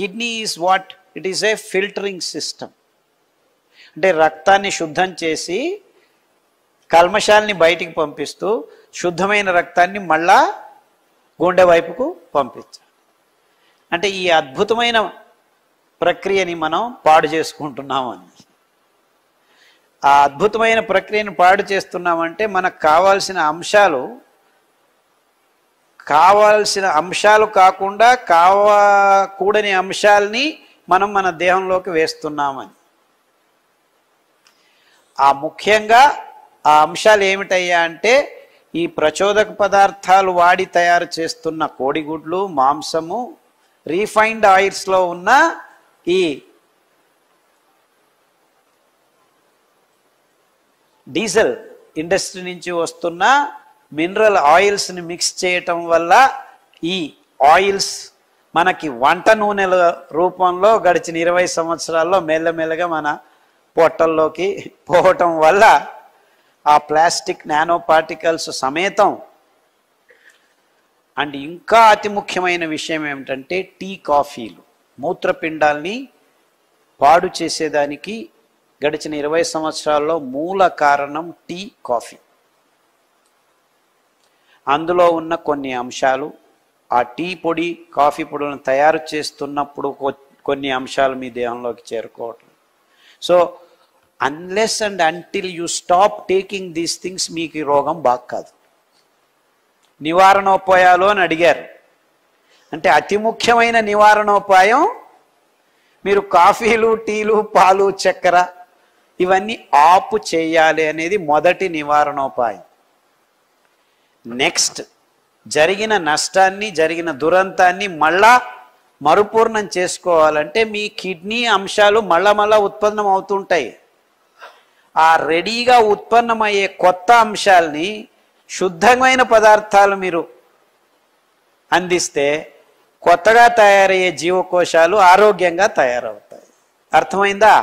Kidney is what? It is a filtering system. అంటే రక్తాన్ని శుద్ధం చేసి కల్మషాలని బయటికి పంపిస్తూ శుద్ధమైన రక్తాన్ని మళ్ళా గుండె వైపుకు పంపించాలి. అంటే ఈ అద్భుతమైన ప్రక్రియని మనం పాడు చేసుకుంటున్నామని. ఆ అద్భుతమైన ప్రక్రియను పాడు చేస్తున్నామంటే మనకు కావాల్సిన అంశాలు కాకుండా కావకూడని అంశాలని మనం మన దేహంలోకి వేస్తున్నామని. ముఖ్యంగా ఆ అంశాలు ఏమిటయ్యా అంటే ఈ ప్రచోదక పదార్థాలు వాడి తయారు చేస్తున్న కోడిగుడ్లు, మాంసము, రీఫైన్డ్ ఆయిల్స్లో ఉన్న ఈ డీజిల్ ఇండస్ట్రీ నుంచి వస్తున్న మినరల్ ఆయిల్స్ని మిక్స్ చేయటం వల్ల ఈ ఆయిల్స్ మనకి వంట నూనెల రూపంలో గడిచిన 20 సంవత్సరాల్లో మెల్లమెల్లగా మన పొట్టల్లోకి పోవటం వల్ల ఆ ప్లాస్టిక్ నానో పార్టికల్స్ సమేతం. అండ్ ఇంకా అతి ముఖ్యమైన విషయం ఏమిటంటే టీ, కాఫీలు మూత్రపిండాల్ని పాడు చేసేదానికి గడిచిన 20 సంవత్సరాల్లో మూల కారణం టీ, కాఫీ. అందులో ఉన్న కొన్ని అంశాలు ఆ టీ పొడి, కాఫీ పొడులను తయారు చేస్తున్నప్పుడు కొన్ని అంశాలు మీ దేహంలోకి చేరుకోవటం. So unless and until you stop taking these things మీకు ఈ రోగం బాగా కాదు. నివారణోపాయాలు అని అడిగారు. అంటే అతి ముఖ్యమైన నివారణోపాయం మీరు కాఫీలు, టీలు, పాలు, చక్కెర ఇవన్నీ ఆపు చేయాలి అనేది మొదటి నివారణోపాయం. నెక్స్ట్ జరిగిన నష్టాన్ని, జరిగిన దురంతాన్ని మళ్ళా మరుపూర్ణం చేసుకోవాలంటే మీ కిడ్నీ అంశాలు మళ్ళా ఉత్పన్నం అవుతుంటాయి. ఆ రెడీగా ఉత్పన్నమయ్యే కొత్త అంశాలని శుద్ధమైన పదార్థాలు మీరు అందిస్తే కొత్తగా తయారయ్యే జీవకోశాలు ఆరోగ్యంగా తయారవుతాయి. అర్థమైందా?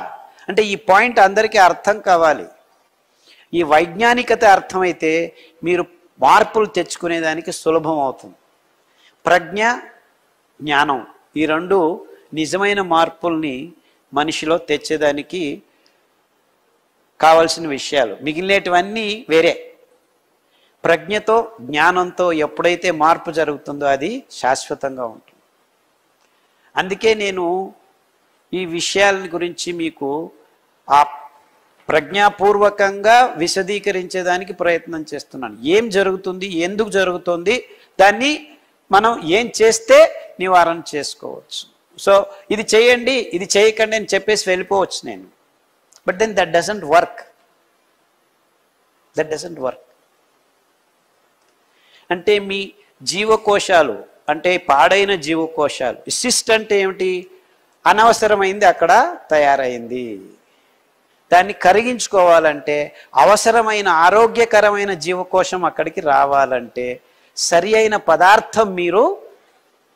అంటే ఈ పాయింట్ అందరికీ అర్థం కావాలి. ఈ వైజ్ఞానికత అర్థమైతే మీరు మార్పులు తెచ్చుకునేదానికి సులభం అవుతుంది. ప్రజ్ఞ, జ్ఞానం ఈ రెండు నిజమైన మార్పుల్ని మనిషిలో తెచ్చేదానికి కావలసిన విషయాలు. మిగిలినటువన్నీ వేరే. ప్రజ్ఞతో, జ్ఞానంతో ఎప్పుడైతే మార్పు జరుగుతుందో అది శాశ్వతంగా ఉంటుంది. అందుకే నేను ఈ విషయాల గురించి మీకు ఆ ప్రజ్ఞాపూర్వకంగా విశదీకరించేదానికి ప్రయత్నం చేస్తున్నాను. ఏం జరుగుతుంది, ఎందుకు జరుగుతుంది, దాన్ని మనం ఏం చేస్తే నివారణ చేసుకోవచ్చు. సో ఇది చేయండి, ఇది చేయకండి అని చెప్పేసి వెళ్ళిపోవచ్చు నేను. But then that doesn't work. అంటే మీ జీవకోశాలు, అంటే పాడైన జీవకోశాలు, సిస్ట్ అంటే ఏమిటి? అనవసరమైంది అక్కడ తయారైంది. దాన్ని కరిగించుకోవాలంటే, అవసరమైన ఆరోగ్యకరమైన జీవకోశం అక్కడికి రావాలంటే సరి అయిన పదార్థం మీరు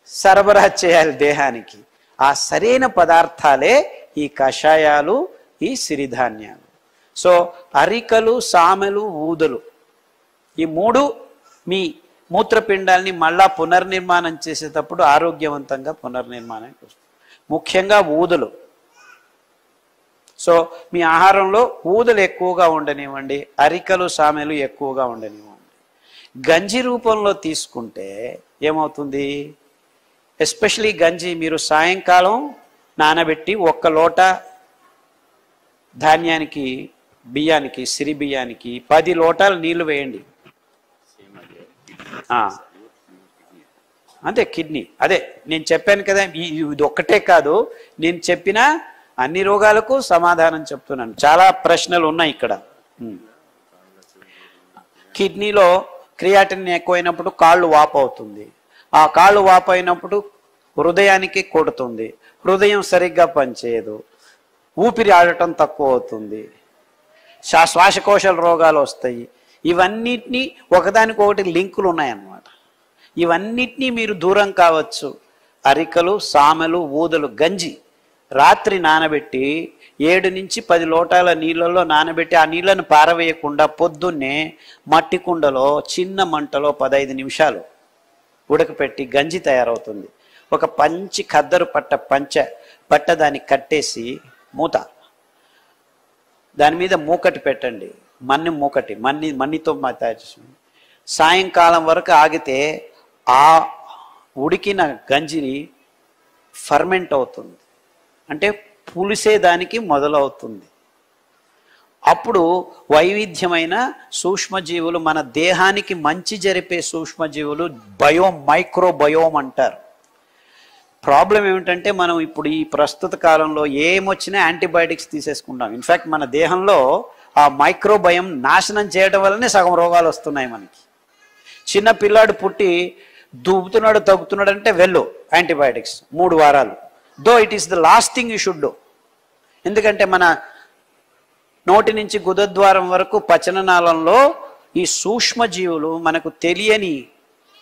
సరఫరా చేయాలి దేహానికి. ఆ సరైన పదార్థాలే ఈ కషాయాలు, ఈ సిరిధాన్యాలు. సో అరికలు, సామెలు, ఊదలు ఈ మూడు మీ మూత్రపిండాల్ని మళ్ళా పునర్నిర్మాణం చేసేటప్పుడు ఆరోగ్యవంతంగా పునర్నిర్మాణానికి వస్తుంది. ముఖ్యంగా ఊదలు. సో మీ ఆహారంలో ఊదలు ఎక్కువగా ఉండనివ్వండి, అరికలు, సామెలు ఎక్కువగా ఉండనివ్వండి. గంజి రూపంలో తీసుకుంటే ఏమవుతుంది? ఎస్పెషలీ గంజి మీరు సాయంకాలం నానబెట్టి 1 లోట ధాన్యానికి, బియ్యానికి, సిరి బియ్యానికి 10 లోటాలు నీళ్లు వేయండి. అంతే. కిడ్నీ అదే నేను చెప్పాను కదా, ఇది ఒక్కటే కాదు, నేను చెప్పిన అన్ని రోగాలకు సమాధానం చెప్తున్నాను. చాలా ప్రశ్నలు ఉన్నాయి ఇక్కడ. కిడ్నీలో క్రియాటిన్ ఎక్కువైనప్పుడు కాళ్ళు వాపు అవుతుంది. ఆ కాళ్ళు వాపు అయినప్పుడు హృదయానికి కొడుతుంది. హృదయం సరిగ్గా పనిచేయదు. ఊపిరి ఆడటం తక్కువ అవుతుంది. శ్వాసకోశాల రోగాలు వస్తాయి. ఇవన్నిటినీ ఒకదానికొకటి లింకులు ఉన్నాయన్నమాట. ఇవన్నిటినీ మీరు దూరం కావచ్చు. అరికలు, సామెలు, ఊదలు, గంజి రాత్రి నానబెట్టి 7 నుంచి 10 లోటాల నీళ్ళల్లో నానబెట్టి ఆ నీళ్ళను పారవేయకుండా పొద్దున్నే మట్టి కుండలో చిన్న మంటలో 15 నిమిషాలు ఉడకపెట్టి గంజి తయారవుతుంది. ఒక పంచి ఖద్దరు పట్ట దాన్ని కట్టేసి మూత, దాని మీద మూకటి పెట్టండి, మన్నితో తయారు చేసి సాయంకాలం వరకు ఆగితే ఆ ఉడికిన గంజిని ఫర్మెంట్ అవుతుంది, అంటే పులిసేదానికి మొదలవుతుంది. అప్పుడు వైవిధ్యమైన సూక్ష్మజీవులు, మన దేహానికి మంచి జరిపే సూక్ష్మజీవులు మైక్రోబయోమ్ అంటారు. ప్రాబ్లం ఏమిటంటే మనం ఇప్పుడు ఈ ప్రస్తుత కాలంలో ఏమొచ్చినా యాంటీబయాటిక్స్ తీసేసుకుంటాం. ఇన్ఫ్యాక్ట్ మన దేహంలో ఆ మైక్రోబయోమ్ నాశనం చేయడం వల్లనే సగం రోగాలు వస్తున్నాయి మనకి. చిన్న పిల్లాడు పుట్టి దూపుతున్నాడు తగ్గుతున్నాడు అంటే వెళ్ళు యాంటీబయాటిక్స్ 3 వారాలు. Though it is the last thing you should do. ఎందుకంటే మన నోటి నుంచి గుదద్వారం వరకు పచననాళంలో ఈ సూక్ష్మజీవులు మనకు తెలియని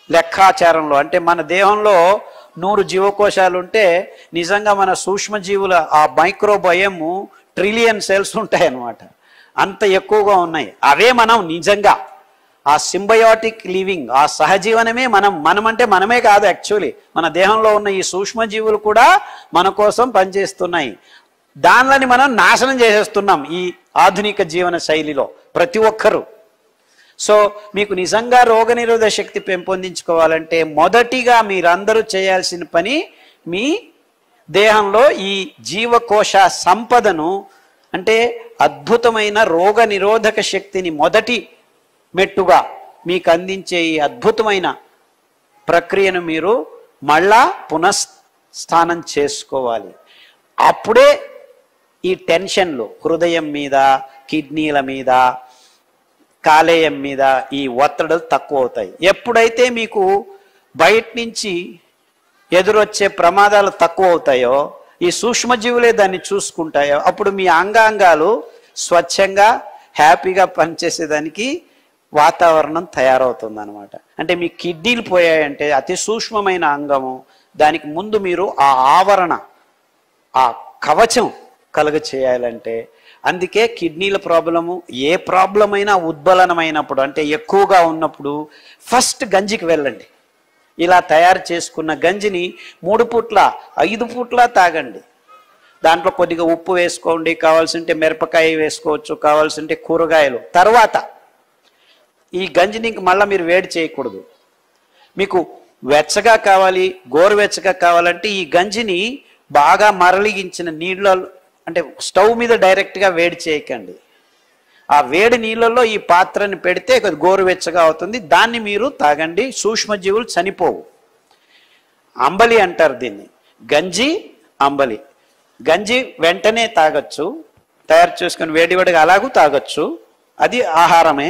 లెక్కాచారంలో, అంటే మన దేహంలో 100 జీవకోశాలు ఉంటే నిజంగా మన సూక్ష్మజీవుల ఆ మైక్రోబయోమ్ ట్రిలియన్ సెల్స్ ఉంటాయన్నమాట. అంత ఎక్కువగా ఉన్నాయి. అవే మనం నిజంగా ఆ సింబయోటిక్ లివింగ్, ఆ సహజీవనమే మనం అంటే మనమే కాదు, యాక్చువల్లీ మన దేహంలో ఉన్న ఈ సూక్ష్మజీవులు కూడా మన కోసం పనిచేస్తున్నాయి. దానిని మనం నాశనం చేసేస్తున్నాం ఈ ఆధునిక జీవన శైలిలో ప్రతి ఒక్కరూ. సో మీకు నిజంగా రోగనిరోధక శక్తి పెంపొందించుకోవాలంటే మొదటిగా మీరందరూ చేయాల్సిన పని, మీ దేహంలో ఈ జీవకోశ సంపదను, అంటే అద్భుతమైన రోగనిరోధక శక్తిని మొదటి మెట్టుగా మీకు అందించే ఈ అద్భుతమైన ప్రక్రియను మీరు మళ్ళా పునఃస్థానం చేసుకోవాలి. అప్పుడే ఈ టెన్షన్లు హృదయం మీద, కిడ్నీల మీద, కాలేయం మీద ఈ ఒత్తిడులు తక్కువ అవుతాయి. ఎప్పుడైతే మీకు బయట నుంచి ఎదురొచ్చే ప్రమాదాలు తక్కువ అవుతాయో, ఈ సూక్ష్మజీవులే దాన్ని చూసుకుంటాయో, అప్పుడు మీ అంగాంగాలు స్వచ్ఛంగా హ్యాపీగా పనిచేసేదానికి వాతావరణం తయారవుతుంది అనమాట. అంటే మీ కిడ్నీలు పోయాయంటే అతి సూక్ష్మమైన అంగము, దానికి ముందు మీరు ఆ ఆవరణ, ఆ కవచం కలుగ చేయాలంటే, అందుకే కిడ్నీల ప్రాబ్లము, ఏ ప్రాబ్లం అయినా ఉద్బలనమైనప్పుడు, అంటే ఎక్కువగా ఉన్నప్పుడు ఫస్ట్ గంజికి వెళ్ళండి. ఇలా తయారు చేసుకున్న గంజిని 3 పూట్ల 5 పూట్ల తాగండి. దాంట్లో కొద్దిగా ఉప్పు వేసుకోండి, కావాల్సింటే మిరపకాయ వేసుకోవచ్చు, కావాల్సింటే కూరగాయలు. తర్వాత ఈ గంజిని మళ్ళీ మీరు వేడి చేయకూడదు. మీకు వెచ్చగా కావాలి, గోరువెచ్చగా కావాలంటే ఈ గంజిని బాగా మరలిగించిన నీళ్ళలో, అంటే స్టవ్ మీద డైరెక్ట్గా వేడి చేయకండి, ఆ వేడి నీళ్ళల్లో ఈ పాత్రని పెడితే గోరువెచ్చగా అవుతుంది, దాన్ని మీరు తాగండి. సూక్ష్మజీవులు చనిపోవు. అంబలి అంటారు దీన్ని, గంజి అంబలి. గంజి వెంటనే తాగొచ్చు, తయారు చేసుకుని వేడివేడిగా అలాగూ తాగొచ్చు, అది ఆహారమే.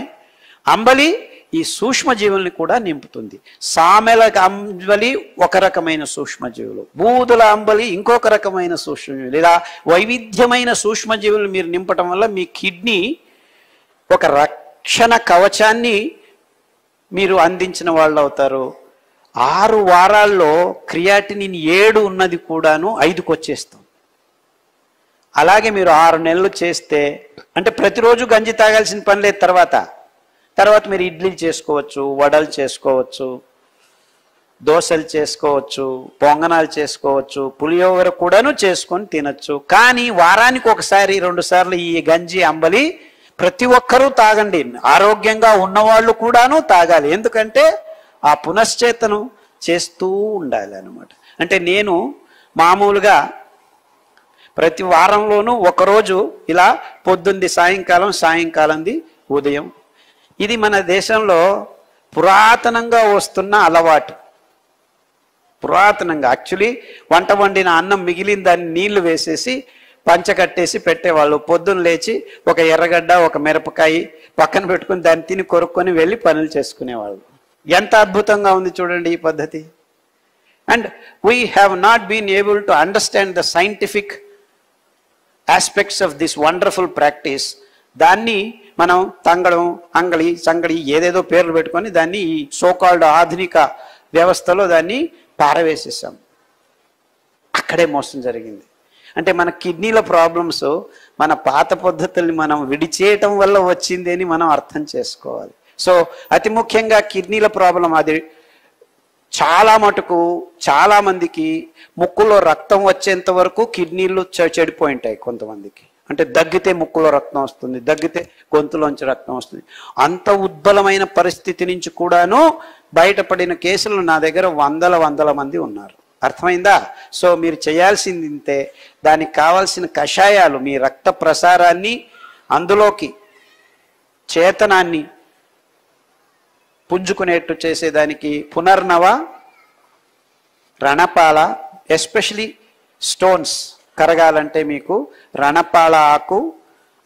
అంబలి ఈ సూక్ష్మజీవుల్ని కూడా నింపుతుంది. సామెల అంబలి ఒక రకమైన సూక్ష్మజీవులు, బూదుల అంబలి ఇంకొక రకమైన సూక్ష్మజీవులు. ఇలా వైవిధ్యమైన సూక్ష్మజీవులు మీరు నింపటం వల్ల మీ కిడ్నీ ఒక రక్షణ కవచాన్ని మీరు అందించిన వాళ్ళు అవుతారు. 6 వారాల్లో క్రియాటినిన్ 7 ఉన్నది కూడాను 5కి వచ్చేస్తాం. అలాగే మీరు 6 నెలలు చేస్తే, అంటే ప్రతిరోజు గంజి తాగాల్సిన పని లేదు. తర్వాత మీరు ఇడ్లీలు చేసుకోవచ్చు, వడలు చేసుకోవచ్చు, దోశలు చేసుకోవచ్చు, పొంగనాలు చేసుకోవచ్చు, పులిహోర కూడాను చేసుకొని తినచ్చు. కానీ వారానికి 1-2 సార్లు ఈ గంజి అంబలి ప్రతి ఒక్కరూ తాగండి. ఆరోగ్యంగా ఉన్నవాళ్ళు కూడాను తాగాలి. ఎందుకంటే ఆ పునశ్చేతనం చేస్తూ ఉండాలి అనమాట. అంటే నేను మామూలుగా ప్రతి వారంలోనూ ఒకరోజు ఇలా పొద్దుంది సాయంకాలంది ఉదయం. ఇది మన దేశంలో పురాతనంగా వస్తున్న అలవాటు. పురాతనంగా యాక్చువల్లీ వంట వండిన అన్నం మిగిలిన దాన్ని నీళ్లు వేసేసి పంచకట్టేసి పెట్టేవాళ్ళు. పొద్దున్న లేచి ఒక ఎర్రగడ్డ, ఒక మిరపకాయ పక్కన పెట్టుకుని దాన్ని తిని కొరుక్కొని వెళ్ళి పనులు చేసుకునేవాళ్ళు. ఎంత అద్భుతంగా ఉంది చూడండి ఈ పద్ధతి. And we have not been able to understand the scientific aspects of this wonderful practice. దాన్ని మనం తంగడం, అంగళి, సంగడి ఏదేదో పేర్లు పెట్టుకొని దాన్ని ఈ సోకాల్డ్ ఆధునిక వ్యవస్థలో దాన్ని పారవేసేసాం. అక్కడే మోసం జరిగింది. అంటే మన కిడ్నీల ప్రాబ్లమ్స్ మన పాత పద్ధతుల్ని మనం విడిచేయటం వల్ల వచ్చింది అని మనం అర్థం చేసుకోవాలి. సో అతి ముఖ్యంగా కిడ్నీల ప్రాబ్లం అది చాలా మటుకు చాలా మందికి ముక్కులో రక్తం వచ్చేంత వరకు కిడ్నీలు చెడిపోయి ఉంటాయి కొంతమందికి. అంటే దగ్గితే ముక్కులో రక్తం వస్తుంది, దగ్గితే గొంతులోంచి రక్తం వస్తుంది. అంత ఉద్బలమైన పరిస్థితి నుంచి కూడాను బయటపడిన కేసులు నా దగ్గర వందల మంది ఉన్నారు. అర్థమైందా? సో మీరు చేయాల్సింది ఇంతే. దానికి కావాల్సిన కషాయాలు, మీ రక్త ప్రసారాన్ని, అందులోకి చేతనాన్ని పుంజుకునేట్టు చేసేదానికి పునర్నవ, రణపాల, ఎస్పెషలీ స్టోన్స్ కరగాలంటే మీకు రణపాల ఆకు,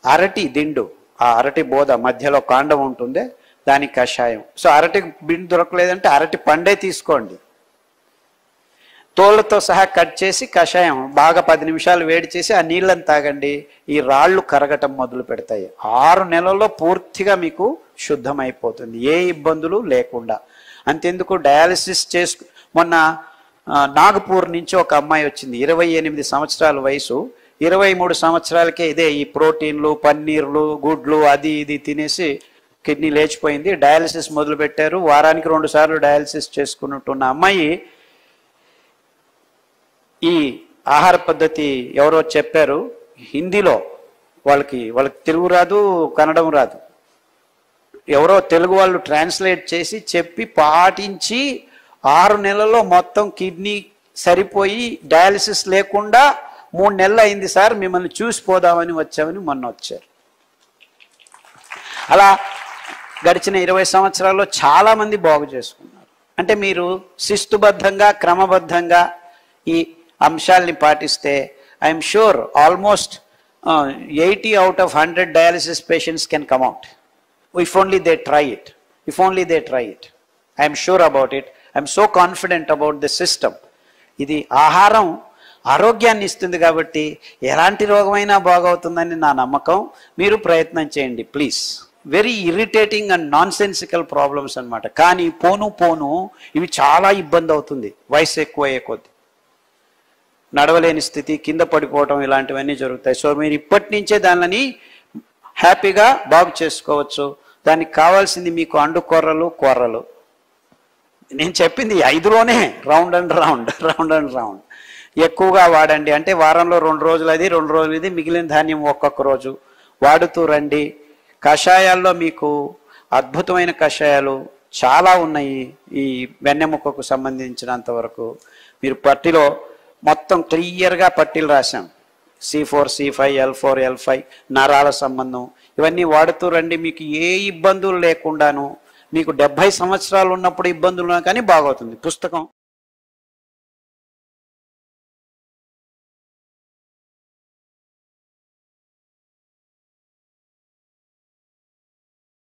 అరటి దిండు, ఆ అరటి బోధ మధ్యలో కాండం ఉంటుందే దానికి కషాయం. సో అరటి బిండు దొరకలేదంటే అరటి పండే తీసుకోండి, తోళ్ళతో సహా కట్ చేసి కషాయం బాగా 10 నిమిషాలు వేడి చేసి ఆ నీళ్ళని తాగండి. ఈ రాళ్ళు కరగటం మొదలు పెడతాయి. 6 నెలల్లో పూర్తిగా మీకు శుద్ధమైపోతుంది, ఏ ఇబ్బందులు లేకుండా. అంతెందుకు, డయాలసిస్ మొన్న నాగపూర్ నుంచి ఒక అమ్మాయి వచ్చింది, 28 సంవత్సరాల వయసు. 23 సంవత్సరాలకే ఇదే ఈ ప్రోటీన్లు, పన్నీర్లు, గుడ్లు అది ఇది తినేసి కిడ్నీ లేచిపోయింది. డయాలసిస్ మొదలు పెట్టారు. వారానికి 2 సార్లు డయాలసిస్ చేసుకున్నట్టున్న అమ్మాయి ఈ ఆహార పద్ధతి ఎవరో చెప్పారు హిందీలో, వాళ్ళకి తెలుగు రాదు, కన్నడం రాదు, ఎవరో తెలుగు వాళ్ళు ట్రాన్స్లేట్ చేసి చెప్పి పాటించి 6 నెలల్లో మొత్తం కిడ్నీ సరిపోయి డయాలసిస్ లేకుండా 3 నెలలు అయింది సార్, మిమ్మల్ని చూసిపోదామని వచ్చామని మొన్న వచ్చారు. అలా గడిచిన 20 సంవత్సరాల్లో చాలామంది బాగు చేసుకున్నారు. అంటే మీరు శిస్తుబద్ధంగా క్రమబద్ధంగా ఈ అంశాల్ని పాటిస్తే I'm sure almost 80 out of 100 dialysis patients can come out if only they try it. I'm sure about it. I'm so confident about the system. ఇది ఆహారం ఆరోగ్యాన్ని ఇస్తుంది కాబట్టి ఎలాంటి రోగమైనా బాగవుతుందని నా నమ్మకం. మీరు ప్రయత్నం చేయండి please. Very irritating and non sensical problems అనమాట. కానీ పోను ఇవి చాలా ఇబ్బంది అవుతుంది వయసు ఎక్కువ అయ్యే కొద్ది. నడవలేని స్థితి, కింద పడిపోవటం, ఇలాంటివన్నీ జరుగుతాయి. సో మీరు ఇప్పటి నుంచే దానిని హ్యాపీగా బాగు చేసుకోవచ్చు. దానికి కావాల్సింది మీకు కూరలు. నేను చెప్పింది 5లోనే రౌండ్ అండ్ రౌండ్ ఎక్కువగా వాడండి. అంటే వారంలో 2 రోజులు అది, 2 రోజులు ఇది, మిగిలిన ధాన్యం ఒక్కొక్క రోజు వాడుతూ రండి. కషాయాల్లో మీకు అద్భుతమైన కషాయాలు చాలా ఉన్నాయి. ఈ వెన్నెముకకు సంబంధించినంత వరకు మీరు పట్టిలో మొత్తం క్లియర్గా పట్టీలు రాశాం. C4, C5, L4, L5, నరాల సంబంధం, ఇవన్నీ వాడుతూ రండి. మీకు ఏ ఇబ్బందులు లేకుండాను, మీకు 70 సంవత్సరాలు ఉన్నప్పుడు ఇబ్బందులు కానీ బాగవుతుంది. పుస్తకం